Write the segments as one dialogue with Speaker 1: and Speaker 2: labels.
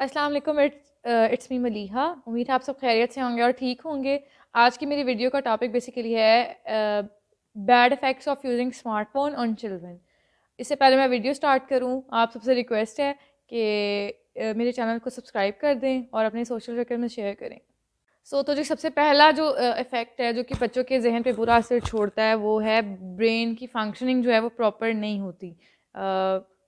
Speaker 1: अस्सलाम वालेकुम। It's me Maleeha. उम्मीद है आप सब खैरियत से होंगे और ठीक होंगे। आज की मेरी वीडियो का टॉपिक बेसिकली है bad effects of using smartphone on children. इससे पहले मैं वीडियो स्टार्ट करूं, आप सबसे रिक्वेस्ट है कि मेरे चैनल को सब्सक्राइब कर दें और अपने सोशल सर्कल में शेयर करें। तो जो सबसे पहला जो इफ़ेक्ट है जो कि बच्चों के जहन पे बुरा असर छोड़ता है वो है ब्रेन की फंक्शनिंग जो है वो प्रॉपर नहीं होती।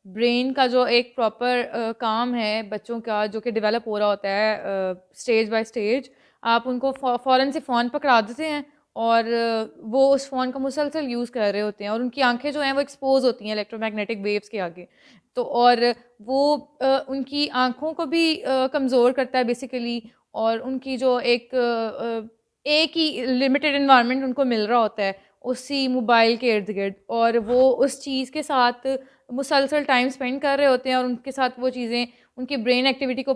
Speaker 1: ब्रेन का जो एक प्रॉपर काम है बच्चों का जो कि डेवलप हो रहा होता है स्टेज बाय स्टेज, आप उनको फ़ौरन से फ़ोन पकड़ा देते हैं और वो उस फ़ोन का मुसलसल यूज़ कर रहे होते हैं और उनकी आंखें जो हैं वो एक्सपोज होती हैं इलेक्ट्रोमैग्नेटिक वेव्स के आगे। तो और वो उनकी आंखों को भी कमज़ोर करता है बेसिकली। और उनकी जो एक ही लिमिटेड एनवायरनमेंट उनको मिल रहा होता है उसी मोबाइल के इर्द-गिर्द, और वो उस चीज़ के साथ मुसलसल टाइम स्पेंड कर रहे होते हैं और उनके साथ वो चीज़ें उनकी ब्रेन एक्टिविटी को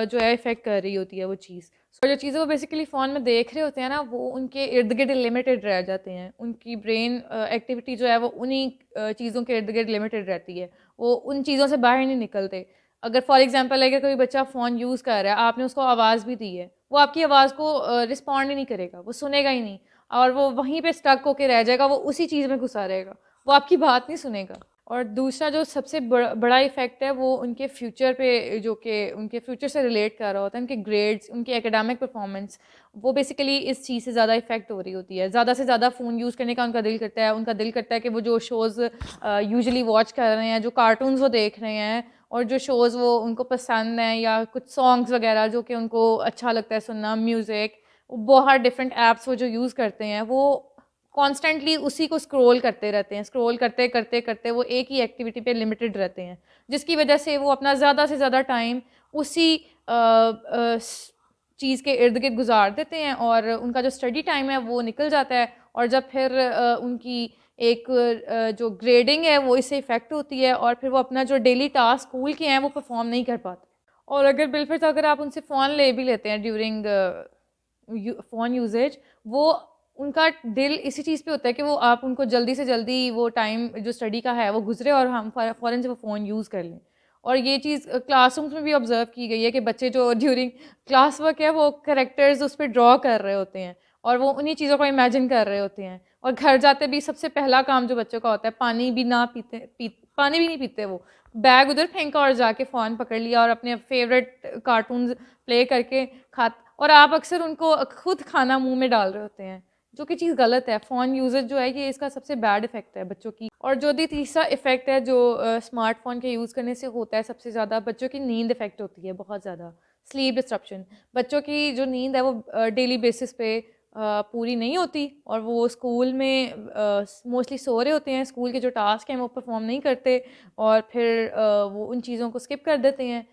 Speaker 1: जो है इफ़ेक्ट कर रही होती है वो चीज़। और जो चीज़ें वो बेसिकली फ़ोन में देख रहे होते हैं ना, वो उनके इर्द-गिर्द लिमिटेड रह जाते हैं। उनकी ब्रेन एक्टिविटी जो है वो उन्हीं चीज़ों के इर्द-गिर्द लिमिटेड रहती है। वो उन चीज़ों से बाहर नहीं निकलते। अगर फॉर एग्ज़ाम्पल अगर कोई बच्चा फ़ोन यूज़ कर रहा है, आपने उसको आवाज़ भी दी है, वो आपकी आवाज़ को रिस्पॉन्ड ही नहीं करेगा, वो सुनेगा ही नहीं और वो वहीं पे स्टक होके रह जाएगा, वो उसी चीज़ में घुसा रहेगा, वो आपकी बात नहीं सुनेगा। और दूसरा जो सबसे बड़ा इफ़ेक्ट है वो उनके फ्यूचर पे, जो कि उनके फ्यूचर से रिलेट कर रहा होता है, उनके ग्रेड्स, उनकी एकेडमिक परफॉर्मेंस, वो बेसिकली इस चीज़ से ज़्यादा इफ़ेक्ट हो रही होती है। ज़्यादा से ज़्यादा फ़ोन यूज़ करने का उनका दिल करता है कि वो जो शोज़ यूजुअली वॉच कर रहे हैं, जो कार्टून्स वो देख रहे हैं और जो शोज़ वो उनको पसंद हैं, या कुछ सॉन्ग्स वगैरह जो कि उनको अच्छा लगता है सुनना, म्यूज़िक, बहुत डिफरेंट ऐप्स वो जो यूज़ करते हैं, वो कॉन्स्टेंटली उसी को स्क्रॉल करते रहते हैं। स्क्रॉल करते करते करते वो एक ही एक्टिविटी पे लिमिटेड रहते हैं, जिसकी वजह से वो अपना ज़्यादा से ज़्यादा टाइम उसी चीज़ के इर्द गिर्द गुजार देते हैं और उनका जो स्टडी टाइम है वो निकल जाता है। और जब फिर उनकी एक जो ग्रेडिंग है वो इससे इफ़ेक्ट होती है और फिर वो अपना जो डेली टास्क स्कूल के हैं वो परफॉर्म नहीं कर पाते। और अगर बिलफर्ज अगर आप उनसे फ़ोन ले भी लेते हैं ड्यूरिंग फ़ोन यूजेज, वो उनका दिल इसी चीज़ पे होता है कि वो आप उनको जल्दी से जल्दी वो टाइम जो स्टडी का है वो गुजरे और हम फ़ौरन से वो फ़ोन यूज़ कर लें। और ये चीज़ क्लासरूम्स में भी ऑब्ज़र्व की गई है कि बच्चे जो ड्यूरिंग क्लास वर्क है वो कैरेक्टर्स उस पे ड्रॉ कर रहे होते हैं और वो उन्हीं चीज़ों को इमेजिन कर रहे होते हैं। और घर जाते भी सबसे पहला काम जो बच्चों का होता है, पानी भी नहीं पीते वो, बैग उधर फेंका और जाके फ़ोन पकड़ लिया और अपने फ़ेवरेट कार्टून्स प्ले करके खा। और आप अक्सर उनको खुद खाना मुँह में डाल रहे होते हैं, जो कि चीज़ गलत है। फ़ोन यूज़ेज जो है ये इसका सबसे बैड इफ़ेक्ट है बच्चों की। और जो दी तीसरा इफ़ेक्ट है जो स्मार्टफ़ोन के यूज़ करने से होता है सबसे ज़्यादा, बच्चों की नींद इफ़ेक्ट होती है बहुत ज़्यादा। स्लीप डिस्ट्रप्शन, बच्चों की जो नींद है वो डेली बेसिस पे पूरी नहीं होती और वो स्कूल में मोस्टली सो रहे होते हैं, स्कूल के जो टास्क हैं वो परफ़ॉर्म नहीं करते और फिर वो उन चीज़ों को स्किप कर देते हैं।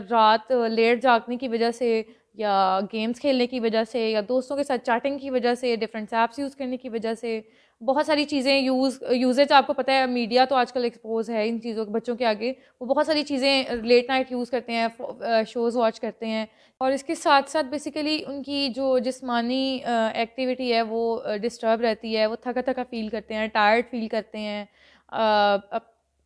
Speaker 1: रात लेट जागने की वजह से, या गेम्स खेलने की वजह से, या दोस्तों के साथ चैटिंग की वजह से, डिफरेंट ऐप्स यूज़ करने की वजह से, बहुत सारी चीज़ें यूजेज आपको पता है, मीडिया तो आजकल एक्सपोज है इन चीज़ों के बच्चों के आगे। वो बहुत सारी चीज़ें लेट नाइट यूज़ करते हैं, शोज़ वॉच करते हैं और इसके साथ साथ बेसिकली उनकी जो जिस्मानी एक्टिविटी है वो डिस्टर्ब रहती है। वो थका थका फील करते हैं, टायर्ड फील करते हैं।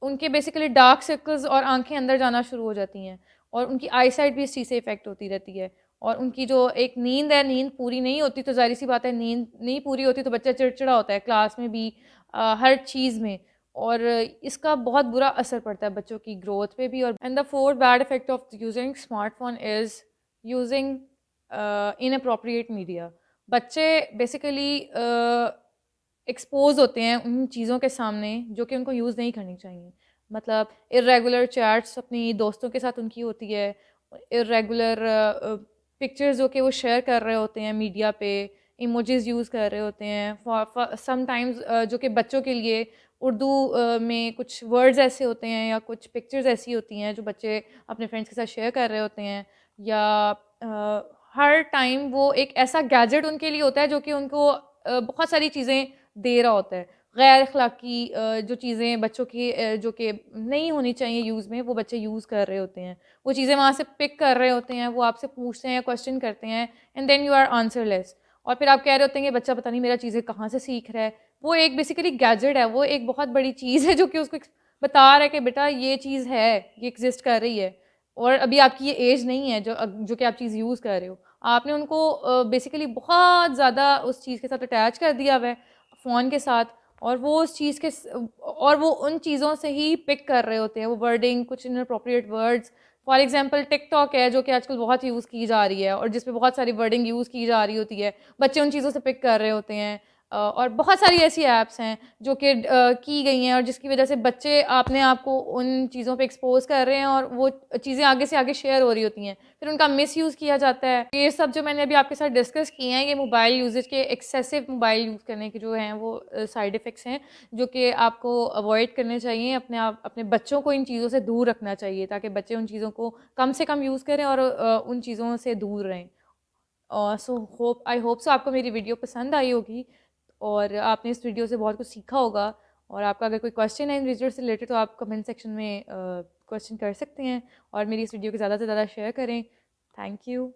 Speaker 1: उनके बेसिकली डार्क सर्कल्स और आंखें अंदर जाना शुरू हो जाती हैं और उनकी आई साइट भी इस चीज़ से इफ़ेक्ट होती रहती है। और उनकी जो एक नींद है, नींद पूरी नहीं होती तो ज़ाहिर सी बात है, नींद नहीं पूरी होती तो बच्चा चिड़चिड़ा होता है क्लास में भी, हर चीज़ में। और इसका बहुत बुरा असर पड़ता है बच्चों की ग्रोथ पे भी। और and the fourth bad effect of using smartphone is using inappropriate media. बच्चे बेसिकली एक्सपोज होते हैं उन चीज़ों के सामने जो कि उनको यूज़ नहीं करनी चाहिए। मतलब इर्रेगुलर चैट्स अपनी दोस्तों के साथ उनकी होती है, इर्रेगुलर पिक्चर्स जो कि वो शेयर कर रहे होते हैं मीडिया पे, इमोजीज यूज़ कर रहे होते हैं समटाइम्स, जो कि बच्चों के लिए उर्दू में कुछ वर्ड्स ऐसे होते हैं या कुछ पिक्चर्स ऐसी होती हैं जो बच्चे अपने फ्रेंड्स के साथ शेयर कर रहे होते हैं। या हर टाइम वो एक ऐसा गैजेट उनके लिए होता है जो कि उनको बहुत सारी चीज़ें दे रहा होता है। गैर अखलाकी जो चीज़ें बच्चों की जो कि नहीं होनी चाहिए यूज़ में, वो बच्चे यूज़ कर रहे होते हैं। वो चीज़ें वहाँ से पिक कर रहे होते हैं, वो आपसे पूछते हैं या क्वेश्चन करते हैं एंड देन यू आर आंसरलेस। और फिर आप कह रहे होते हैं कि बच्चा पता नहीं मेरा चीज़ें कहाँ से सीख रहा है। वो एक बेसिकली गैजेट है, वो एक बहुत बड़ी चीज़ है जो कि उसको बता रहा है कि बेटा ये चीज़ है, ये एग्ज़िस्ट कर रही है। और अभी आपकी ये एज नहीं है जो कि आप चीज़ यूज़ कर रहे हो। आपने उनको बेसिकली बहुत ज़्यादा उस चीज़ के साथ अटैच कर दिया हुआ है, फ़ोन के साथ, और वो उस चीज़ के और वो उन चीज़ों से ही पिक कर रहे होते हैं, वो वर्डिंग, कुछ inappropriate words. For example TikTok है, जो कि आजकल बहुत यूज़ की जा रही है और जिस पे बहुत सारी वर्डिंग यूज़ की जा रही होती है। बच्चे उन चीज़ों से पिक कर रहे होते हैं। और बहुत सारी ऐसी ऐप्स हैं जो कि की गई हैं और जिसकी वजह से बच्चे अपने आप को उन चीज़ों पे एक्सपोज़ कर रहे हैं और वो चीज़ें आगे से आगे शेयर हो रही होती हैं, फिर उनका मिसयूज़ किया जाता है। ये सब जो मैंने अभी आपके साथ डिस्कस किए हैं, ये मोबाइल यूजेज के, एक्सेसिव मोबाइल यूज़ करने के जो हैं वो साइड इफ़ेक्ट्स हैं, जो कि आपको अवॉइड करने चाहिए। अपने बच्चों को इन चीज़ों से दूर रखना चाहिए ताकि बच्चे उन चीज़ों को कम से कम यूज़ करें और उन चीज़ों से दूर रहें। सो आई होप सो आपको मेरी वीडियो पसंद आई होगी और आपने इस वीडियो से बहुत कुछ सीखा होगा। और आपका अगर कोई क्वेश्चन है इन वीडियो से रिलेटेड तो आप कमेंट सेक्शन में क्वेश्चन कर सकते हैं और मेरी इस वीडियो को ज़्यादा से ज़्यादा शेयर करें। Thank you.